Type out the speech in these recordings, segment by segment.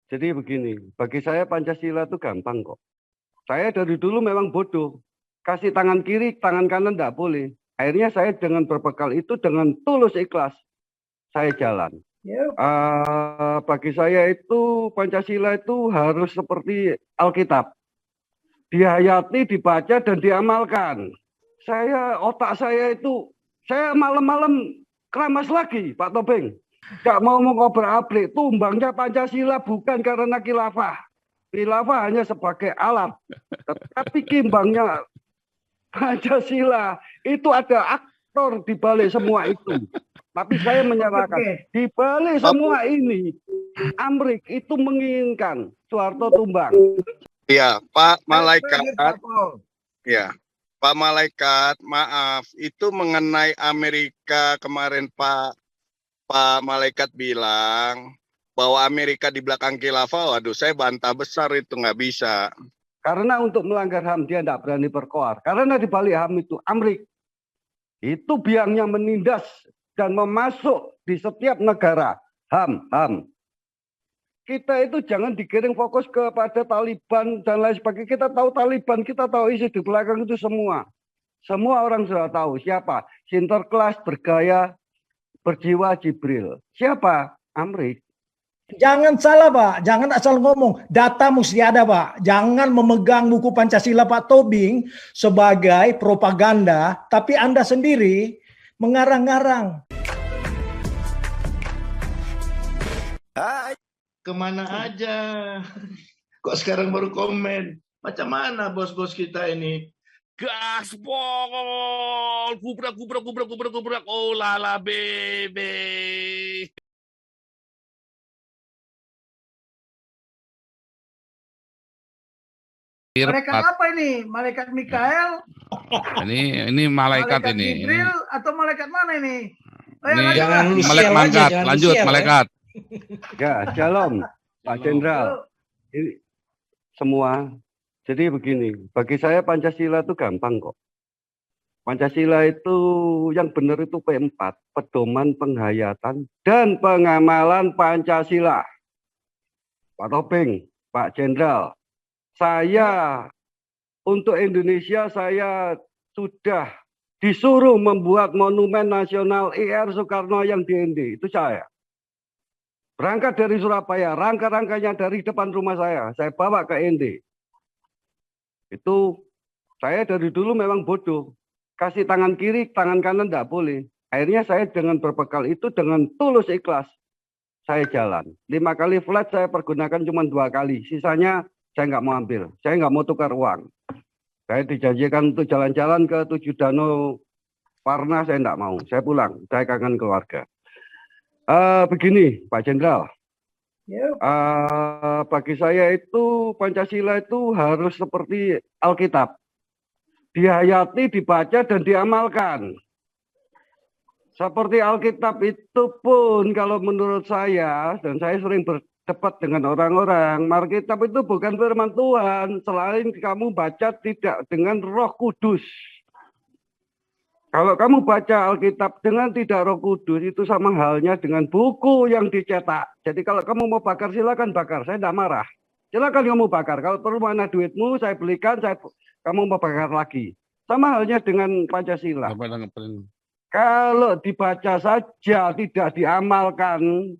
Jadi begini, bagi saya Pancasila itu gampang kok. Saya dari dulu memang bodoh. Kasih tangan kiri, tangan kanan tidak boleh. Akhirnya saya dengan berbekal itu, dengan tulus ikhlas, saya jalan. Bagi saya itu Pancasila itu harus seperti Alkitab. Dihayati, dibaca, dan diamalkan. Otak saya itu, saya malam-malam keramas lagi, Pak Tobing. Gak mau mengobrak-abrik, tumbangnya Pancasila bukan karena khilafah. Khilafah hanya sebagai alat. Tetapi kimbangnya Pancasila, itu ada aktor di balik semua itu. Tapi saya menyatakan, di balik semua ini, Amrik itu menginginkan Soeharto tumbang. Ya, Pak Malaikat. Ya, Pak Malaikat, maaf, itu mengenai Amerika kemarin Pak Malaikat bilang bahwa Amerika di belakang khilafah, waduh saya bantah besar itu nggak bisa. Karena untuk melanggar HAM dia tidak berani berkoar. Karena di balik HAM itu Amrik. Itu biangnya menindas dan memasuk di setiap negara. HAM. Kita itu jangan digiring fokus kepada Taliban dan lain sebagainya. Kita tahu Taliban, kita tahu isi di belakang itu semua. Semua orang sudah tahu siapa. Sinterklas, bergaya, berjiwa Jibril. Siapa? Amrik. Jangan salah Pak, jangan asal ngomong. Data mesti ada Pak. Jangan memegang buku Pancasila Pak Tobing sebagai propaganda, tapi Anda sendiri mengarang-arang. Kemana aja? Kok sekarang baru komen? Macam mana bos-bos kita ini? Gaspol, gubrak. Oh lala bebe. Malaikat apa ini? Malaikat Mikael? Ini malaikat ini. Jibril atau malaikat mana ini? Ini malaikat. Lanjut malaikat. Ya, shalom Pak Jenderal. Ini semua. Jadi begini, bagi saya Pancasila itu gampang kok. Pancasila itu yang benar itu P4, pedoman penghayatan dan pengamalan Pancasila. Pak Tobing, Pak Jenderal, saya untuk Indonesia saya sudah disuruh membuat monumen nasional IR Soekarno yang di ND, itu saya. Berangkat dari Surabaya, rangka-rangkanya dari depan rumah saya bawa ke ND. Itu saya dari dulu memang bodoh. Kasih tangan kiri, tangan kanan tidak boleh. Akhirnya saya dengan berbekal itu, dengan tulus ikhlas, saya jalan. 5 kali flat saya pergunakan cuma 2 kali. Sisanya saya nggak mau ambil. Saya nggak mau tukar uang. Saya dijanjikan untuk jalan-jalan ke 7 danau Warna, saya nggak mau. Saya pulang. Saya kangen keluarga. Begini, Pak Jenderal. Bagi saya itu Pancasila itu harus seperti Alkitab. Dihayati, dibaca, dan diamalkan. Seperti Alkitab itu pun kalau menurut saya, dan saya sering berdebat dengan orang-orang, Alkitab itu bukan firman Tuhan, selain kamu baca tidak dengan Roh Kudus. Kalau kamu baca Alkitab dengan tidak Roh Kudus, itu sama halnya dengan buku yang dicetak. Jadi kalau kamu mau bakar, silakan bakar. Saya tidak marah. Silakan kamu bakar. Kalau perlu mana duitmu, saya belikan, kamu mau bakar lagi. Sama halnya dengan Pancasila. Kalau dibaca saja, tidak diamalkan,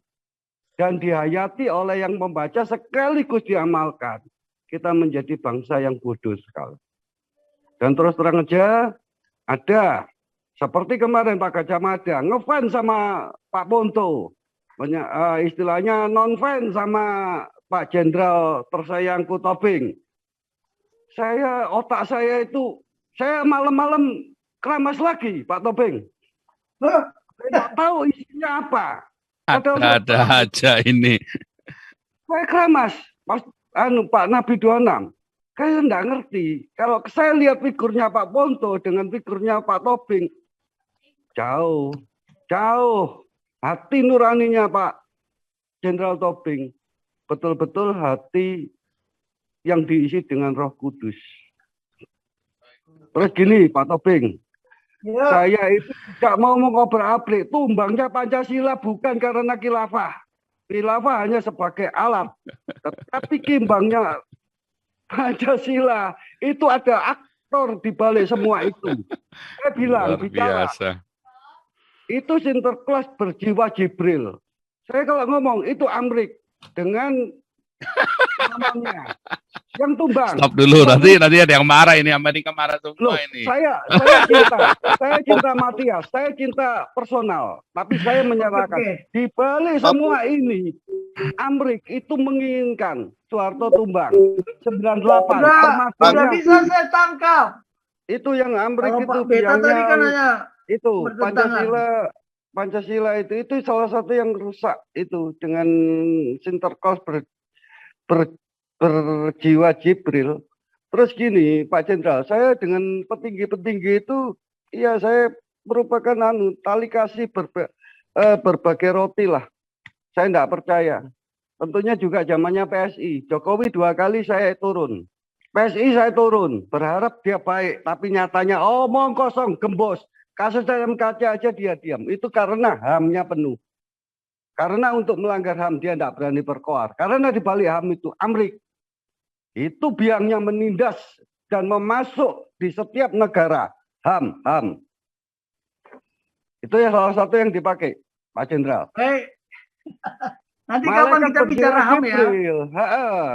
dan dihayati oleh yang membaca sekaligus diamalkan, kita menjadi bangsa yang bodoh sekali. Dan terus terang aja, ada seperti kemarin Pak Gajah Mada ngefans sama Pak Ponto, istilahnya non-fans sama Pak Jenderal tersayangku Tobing. Otak saya itu, saya malam-malam keramas lagi Pak Tobing. Saya nggak tahu isinya apa. Ada aja ini. Saya keramas, Pak Nabi 26. Saya nggak ngerti. Kalau saya lihat figurnya Pak Ponto dengan figurnya Pak Tobing, jauh. Hati nuraninya Pak Jenderal Tobing, betul-betul hati yang diisi dengan Roh Kudus. Terus gini Pak Tobing, saya itu tidak mau mengobrak-abrik, tumbangnya Pancasila bukan karena khilafah. Khilafah hanya sebagai alat, tetapi kimbangnya Pancasila itu ada aktor di balik semua itu. Saya bilang, Luar bicara biasa. itu Sinterklas berjiwa Jibril. Saya kalau ngomong itu Amrik dengan namanya yang tumbang. Stop dulu, nanti ada yang marah ini, Amerika marah Loh, semua ini. saya cinta Matias, saya cinta personal, tapi saya menyatakan Oke. di balik semua ini Amrik itu menginginkan Soeharto tumbang 98 Udah bisa saya tangkap. itu yang Amrik Kalau itu Pak Beta tadi kan biangnya hanya itu bertentangan. Pancasila itu salah satu yang rusak itu dengan Sinterklas berjiwa Jibril. Terus gini, Pak Jenderal, saya dengan petinggi-petinggi itu, ya saya merupakan tali kasih berbagai roti lah. Saya tidak percaya. Tentunya juga zamannya PSI. Jokowi 2 kali saya turun. PSI saya turun, berharap dia baik, tapi nyatanya omong kosong, gembos. Kasus dalam kaca aja dia diam. Itu karena HAM-nya penuh. Karena untuk melanggar HAM dia tidak berani berkoar. Karena di balik HAM itu Amrik. Itu biangnya menindas dan memasuk di setiap negara. HAM. Itu ya salah satu yang dipakai, Pak Jenderal. Baik. Nanti kapan kita bicara HAM ya?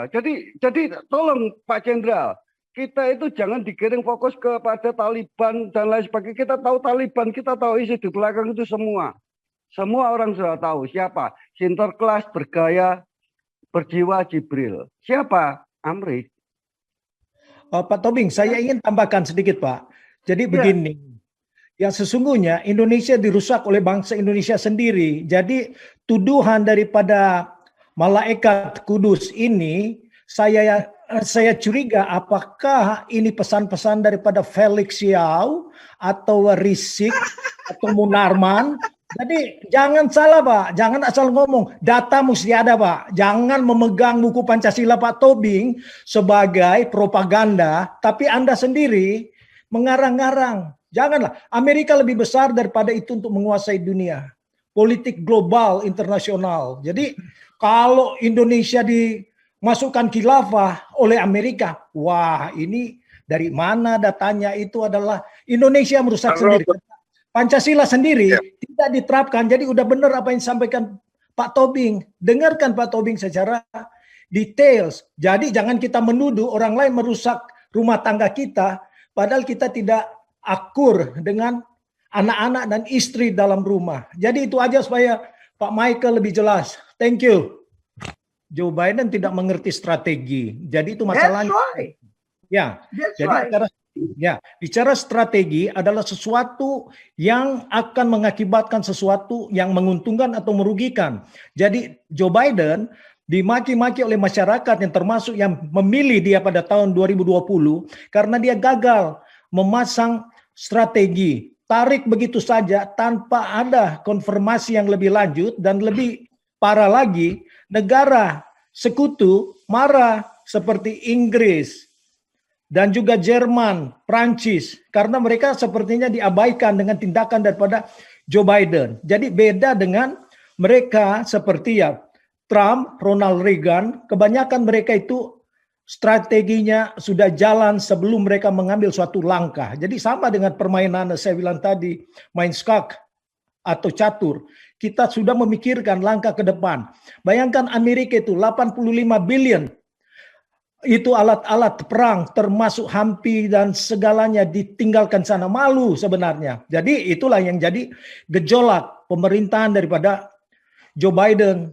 Jadi tolong Pak Jenderal, kita itu jangan digiring fokus kepada Taliban dan lain sebagainya. Kita tahu Taliban, kita tahu isi di belakang itu semua. Semua orang sudah tahu siapa. Sinterklas bergaya berjiwa Jibril. Siapa? Amrik. Pak Tobing, saya ingin tambahkan sedikit, Pak. Jadi begini, yang sesungguhnya Indonesia dirusak oleh bangsa Indonesia sendiri. Jadi tuduhan daripada malaikat kudus ini, saya curiga apakah ini pesan-pesan daripada Felix Yao atau Risik atau Munarman. Jadi jangan salah, Pak, jangan asal ngomong, data mesti ada, Pak. Jangan memegang buku Pancasila Pak Tobing sebagai propaganda, tapi Anda sendiri mengarang-arang. Janganlah, Amerika lebih besar daripada itu untuk menguasai dunia. Politik global internasional. Jadi kalau Indonesia dimasukkan khilafah oleh Amerika, wah ini dari mana datanya? Itu adalah Indonesia merusak sendiri. Pancasila sendiri tidak diterapkan. Jadi udah benar apa yang disampaikan Pak Tobing. Dengarkan Pak Tobing secara details. Jadi jangan kita menuduh orang lain merusak rumah tangga kita, padahal kita tidak akur dengan anak-anak dan istri dalam rumah. Jadi itu aja supaya Pak Michael lebih jelas. Thank you. Joe Biden tidak mengerti strategi. Jadi itu masalahnya. Ya, jadi bicara strategi adalah sesuatu yang akan mengakibatkan sesuatu yang menguntungkan atau merugikan. Jadi Joe Biden dimaki-maki oleh masyarakat yang termasuk yang memilih dia pada tahun 2020 karena dia gagal memasang strategi. Tarik begitu saja tanpa ada konfirmasi yang lebih lanjut, dan lebih parah lagi, negara sekutu marah seperti Inggris dan juga Jerman, Prancis, karena mereka sepertinya diabaikan dengan tindakan daripada Joe Biden. Jadi beda dengan mereka seperti Trump, Ronald Reagan, kebanyakan mereka itu strateginya sudah jalan sebelum mereka mengambil suatu langkah. Jadi sama dengan permainan saya bilang tadi, main skak atau catur. Kita sudah memikirkan langkah ke depan. Bayangkan Amerika itu 85 billion. Itu alat-alat perang termasuk hampi dan segalanya ditinggalkan sana, malu sebenarnya. Jadi itulah yang jadi gejolak pemerintahan daripada Joe Biden.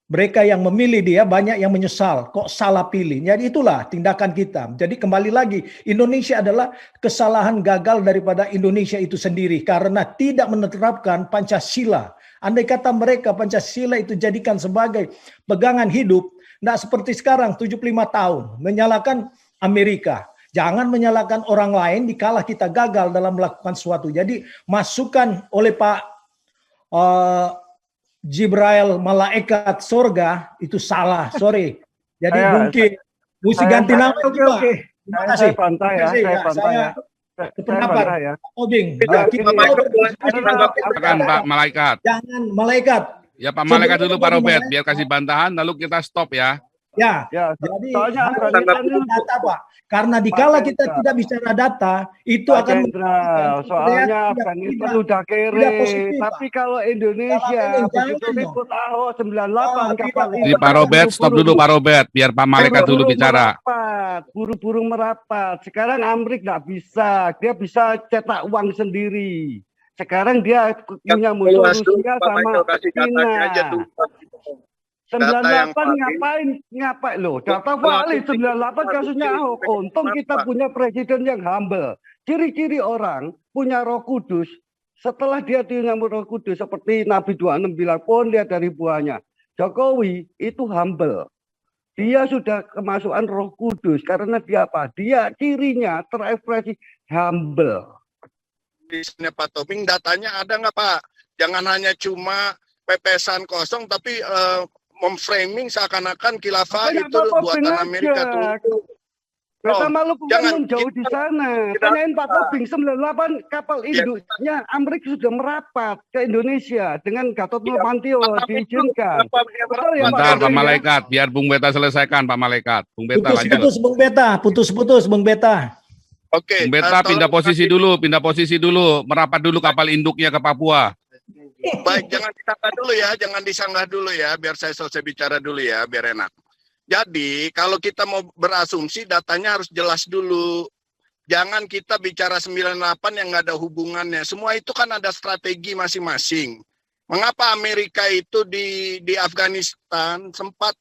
Mereka yang memilih dia banyak yang menyesal, kok salah pilih. Jadi itulah tindakan kita. Jadi kembali lagi, Indonesia adalah kesalahan gagal daripada Indonesia itu sendiri karena tidak menerapkan Pancasila. Andai kata mereka Pancasila itu jadikan sebagai pegangan hidup, tidak seperti sekarang 75 tahun menyalahkan Amerika. Jangan menyalahkan orang lain dikala kita gagal dalam melakukan sesuatu. Jadi masukan oleh Pak Jibril malaikat surga itu salah. Sorry. Jadi mungkin mesti ganti nama. Oke. Terima kasih. Saya pantai ya. Saya pantai ya. Pendapat ya. Obing. Silakan Pak Malaikat. Jangan malaikat. Ya Pak Malaikat dulu Pak Robert, Bagaimana? biar kasih bantahan lalu kita stop ya. Ya, Ya, jadi soalnya harus Afghanistan bicara itu data, Pak. Karena Pak dikala kita Jenderal, tidak bicara data, itu Pak akan Jenderal, soalnya reaksi yang Afghanistan tidak udah tidak kere. positif, Pak. Tapi kalau Salah Indonesia ini, jangan begitu dong. ribut Ahok 98 Ah, kapal tidak, Pak. Ini induk Pak Robert, stop buru-buru dulu Pak Robert, biar Pak Malaikat dulu bicara. buru-buru merapat. Sekarang Amrik nggak bisa, dia bisa cetak uang sendiri. Sekarang dia punya musuh Rusia Pak sama Michael kasih datanya aja Cina. tuh. 98 ngapain loh? Data valid 98 kasusnya Ahok. Untung kita punya presiden yang humble. Ciri-ciri orang punya Roh Kudus. Setelah dia punya Roh Kudus seperti Nabi 26 bilang pun lihat dari buahnya. Jokowi itu humble. Dia sudah kemasukan Roh Kudus karena dia apa? Dia cirinya terekspresi humble. Bisnya Pak Tobing, datanya ada nggak Pak? Jangan hanya cuma pepesan kosong, tapi memframing seakan-akan khilafah itu buatan Amerika. Kata malu jangan, jauh di sana. Tanyain Pak Tobing, 98 kapal induknya Amrik sudah merapat ke Indonesia dengan Gatot Nurmantio diizinkan. Betul ya, Bentar Pak Tobing, ya? Malaikat, biar Bung Beta selesaikan Pak Malaikat. Bung Beta lanjut. Putus-putus, Bung Beta. Putus-putus, Bung Beta. Oke, Bung Beta pindah posisi dulu, merapat dulu kapal induknya ke Papua. baik, jangan disanggah dulu ya, biar saya selesai bicara dulu ya, biar enak. Jadi, kalau kita mau berasumsi, datanya harus jelas dulu. Jangan kita bicara 98 yang nggak ada hubungannya. Semua itu kan ada strategi masing-masing. Mengapa Amerika itu di Afghanistan sempat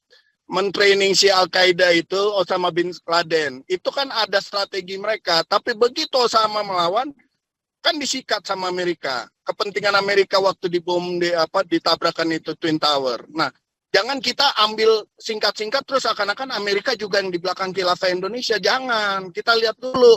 mentraining si Al-Qaeda itu Osama bin Laden? Itu kan ada strategi mereka. Tapi begitu Osama melawan, kan disikat sama Amerika. Kepentingan Amerika waktu dibom ditabrakan itu Twin Tower. Nah, jangan kita ambil singkat-singkat terus akan-akan Amerika juga yang di belakang khilafah Indonesia. Jangan, kita lihat dulu.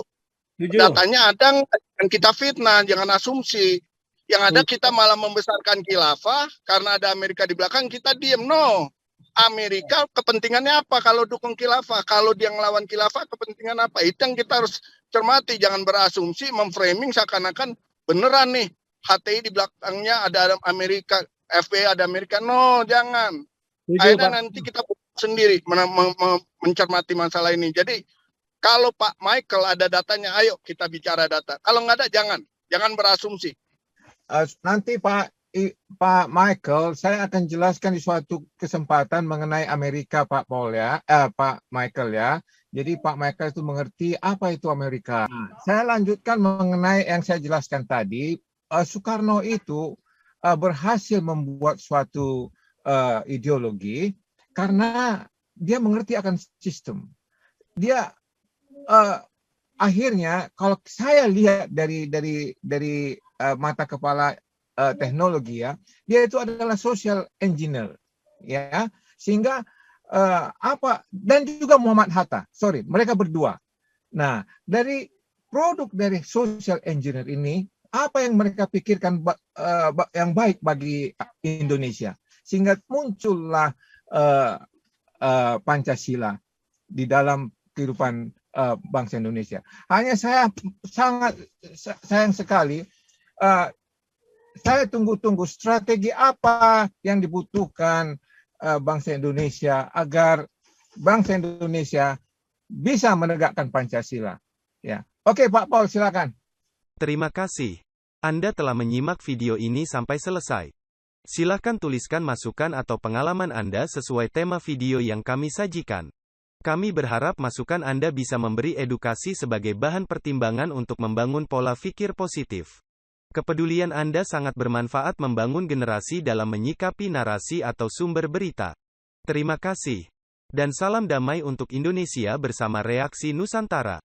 Datanya ada, dan kita fitnah, jangan asumsi. Yang ada kita malah membesarkan khilafah karena ada Amerika di belakang, kita diem. No, Amerika kepentingannya apa kalau dukung khilafah? Kalau dia ngelawan khilafah, kepentingan apa? Itu yang kita harus cermati. Jangan berasumsi, memframing seakan-akan beneran nih HTI di belakangnya ada Amerika, FBI ada Amerika. No, jangan. Akhirnya nanti kita sendiri mencermati masalah ini. Jadi kalau Pak Michael ada datanya, ayo kita bicara data. Kalau nggak ada, jangan berasumsi. Nanti Pak Michael, saya akan jelaskan di suatu kesempatan mengenai Amerika, Pak Paul ya, Pak Michael ya. Jadi Pak Michael itu mengerti apa itu Amerika. Saya lanjutkan mengenai yang saya jelaskan tadi. Soekarno itu berhasil membuat suatu ideologi karena dia mengerti akan sistem. Dia akhirnya kalau saya lihat dari mata kepala teknologi ya, dia itu adalah social engineer ya, sehingga dan juga Muhammad Hatta, mereka berdua. Nah, dari produk dari social engineer ini, apa yang mereka pikirkan yang baik bagi Indonesia, sehingga muncullah Pancasila di dalam kehidupan bangsa Indonesia. Hanya saya sangat sayang sekali, saya tunggu-tunggu strategi apa yang dibutuhkan bangsa Indonesia agar bangsa Indonesia bisa menegakkan Pancasila. Ya, oke Pak Paul, silakan. Terima kasih. Anda telah menyimak video ini sampai selesai. Silakan tuliskan masukan atau pengalaman Anda sesuai tema video yang kami sajikan. Kami berharap masukan Anda bisa memberi edukasi sebagai bahan pertimbangan untuk membangun pola pikir positif. Kepedulian Anda sangat bermanfaat membangun generasi dalam menyikapi narasi atau sumber berita. Terima kasih. Dan salam damai untuk Indonesia bersama Reaksi Nusantara.